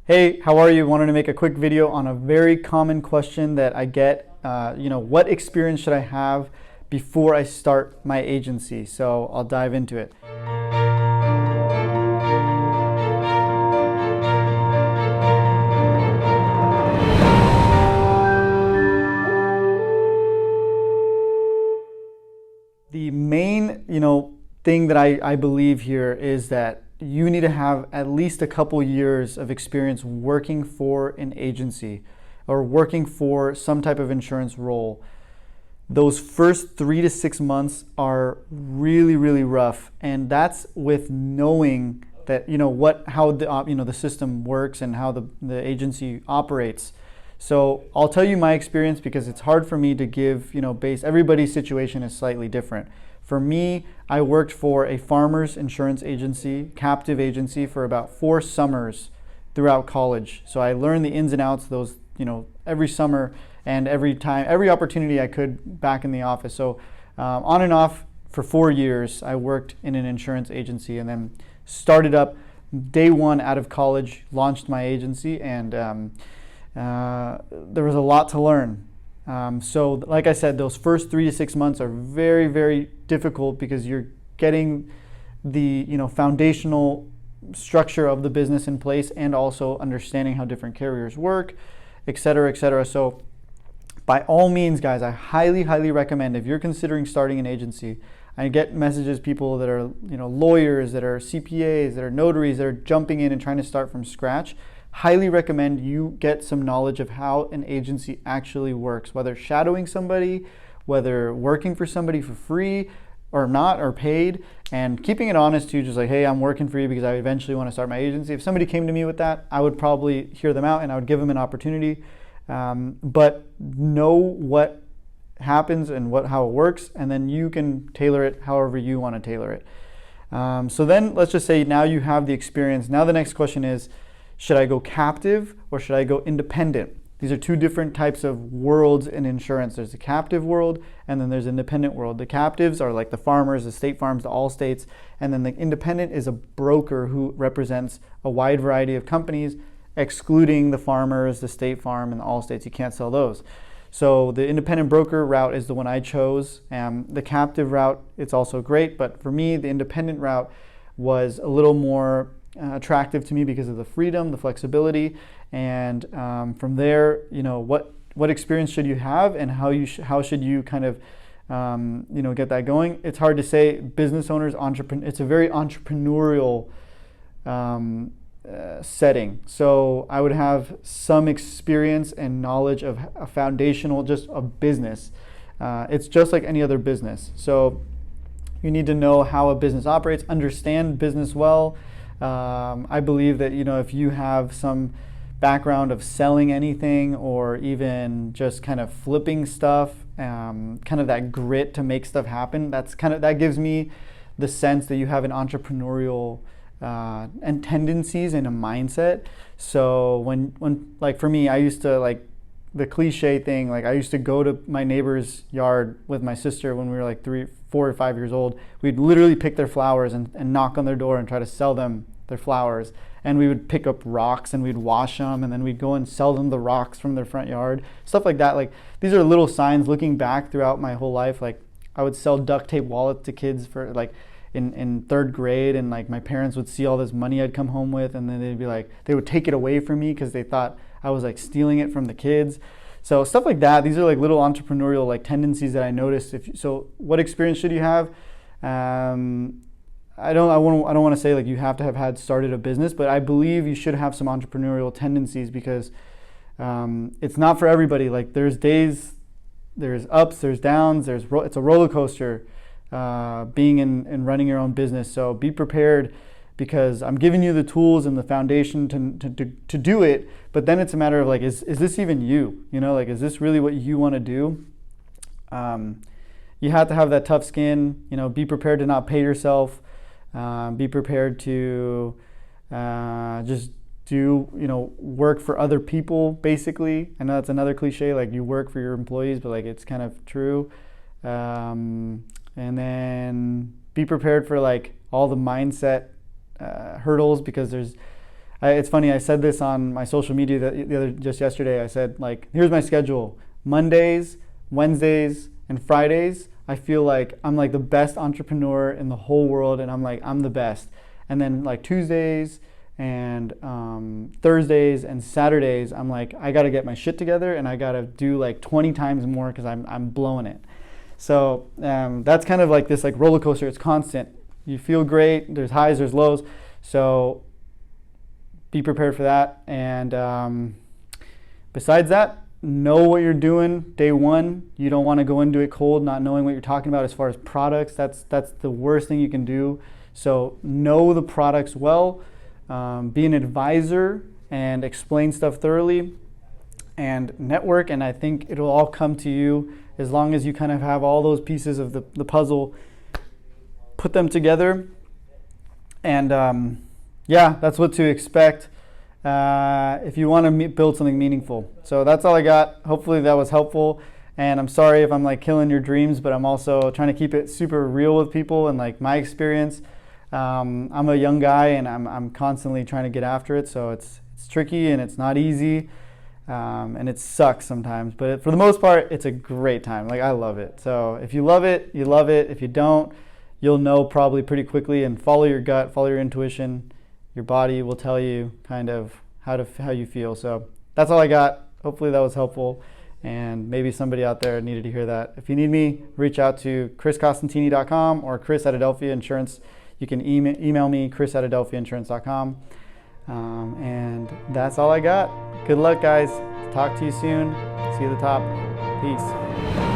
Hey, how are you? Wanted to make a quick video on a very common question that I get. What experience should I have before I start my agency? So I'll dive into it. The main, thing that I believe here is that you need to have at least a couple years of experience working for an agency or working for some type of insurance role. Those first 3 to 6 months are really, really rough, and that's with knowing that how the system works and how the agency operates. So I'll tell you my experience because it's hard for me to give, base. Everybody's situation is slightly different. For me, I worked for a farmer's insurance agency, captive agency, for about 4 summers throughout college. So I learned the ins and outs of those, every summer and every opportunity I could back in the office. So on and off for 4 years, I worked in an insurance agency and then started up day one out of college, launched my agency, and there was a lot to learn. So like I said, those first 3 to 6 months are very, very difficult because you're getting the foundational structure of the business in place and also understanding how different carriers work, et cetera, et cetera. So by all means, guys, I highly, highly recommend if you're considering starting an agency. I get messages, people that are lawyers, that are CPAs, that are notaries, that are jumping in and trying to start from scratch. Highly recommend you get some knowledge of how an agency actually works, whether shadowing somebody, whether working for somebody for free or not, or paid, and keeping it honest too, just like, hey, I'm working for you because I eventually want to start my agency. If somebody came to me with that, I would probably hear them out and I would give them an opportunity. But know what happens and how it works, and then you can tailor it however you want to tailor it. So then let's just say now you have the experience. Now the next question is, should I go captive or should I go independent? These are two different types of worlds in insurance. There's the captive world and then there's the independent world. The captives are like the farmers, the state farms, the Allstates, and then the independent is a broker who represents a wide variety of companies, excluding the farmers, the state farm, and the Allstates. You can't sell those. So the independent broker route is the one I chose. The captive route, it's also great, but for me, the independent route was a little more attractive to me because of the freedom, the flexibility, and from there, what experience should you have, and how should you kind of get that going? It's hard to say. Business owners, it's a very entrepreneurial setting. So I would have some experience and knowledge of a foundational, just a business. It's just like any other business. So you need to know how a business operates, understand business well. I believe that if you have some background of selling anything or even just kind of flipping stuff, kind of that grit to make stuff happen, that gives me the sense that you have an entrepreneurial and tendencies and a mindset. So when like for me, I used to like the cliche thing, like I used to go to my neighbor's yard with my sister when we were like 3, 4, or 5 years old. We'd literally pick their flowers and knock on their door and try to sell them their flowers. And we would pick up rocks and we'd wash them, and then we'd go and sell them the rocks from their front yard, stuff like that. Like these are little signs looking back throughout my whole life. Like I would sell duct tape wallets to kids for like in 3rd grade, and like my parents would see all this money I'd come home with, and then they'd be like, they would take it away from me because they thought I was like stealing it from the kids. So stuff like that. These are like little entrepreneurial like tendencies that I noticed. So what experience should you have? I don't want to say like you have to have had started a business, but I believe you should have some entrepreneurial tendencies because it's not for everybody. Like there's days, there's ups, there's downs, it's a roller coaster being in running your own business. So be prepared, because I'm giving you the tools and the foundation to do it, but then it's a matter of like, is this even you? Like, is this really what you want to do? You have to have that tough skin, be prepared to not pay yourself, be prepared to just do, work for other people, basically. I know that's another cliche, like you work for your employees, but like it's kind of true. And then be prepared for like all the mindset hurdles, because It's funny, I said this on my social media just yesterday. I said, like, here's my schedule. Mondays, Wednesdays, and Fridays, I feel like I'm like the best entrepreneur in the whole world, and I'm the best. And then like Tuesdays and Thursdays and Saturdays, I'm like, I gotta get my shit together and I gotta do like 20 times more because I'm blowing it. So that's kind of like this like roller coaster. It's constant. You feel great. There's highs, there's lows. So be prepared for that. And besides that, know what you're doing day one. You don't want to go into it cold, not knowing what you're talking about as far as products. That's the worst thing you can do. So know the products well. Be an advisor and explain stuff thoroughly, and network. And I think it'll all come to you as long as you kind of have all those pieces of the puzzle, put them together. And yeah, that's what to expect if you want to build something meaningful. So that's all I got. Hopefully that was helpful. And I'm sorry if I'm like killing your dreams, but I'm also trying to keep it super real with people and like my experience. I'm a young guy and I'm constantly trying to get after it. So it's tricky and it's not easy. And it sucks sometimes, but for the most part, it's a great time. Like, I love it. So if you love it, you love it. If you don't, you'll know probably pretty quickly. And follow your gut, follow your intuition. Your body will tell you kind of how you feel. So that's all I got. Hopefully that was helpful, and maybe somebody out there needed to hear that. If you need me, reach out to chriscostantini.com or Chris at Adelfia Insurance. You can email me, chris at adelfiainsurance.com. And that's all I got. Good luck, guys. Talk to you soon. See you at the top. Peace.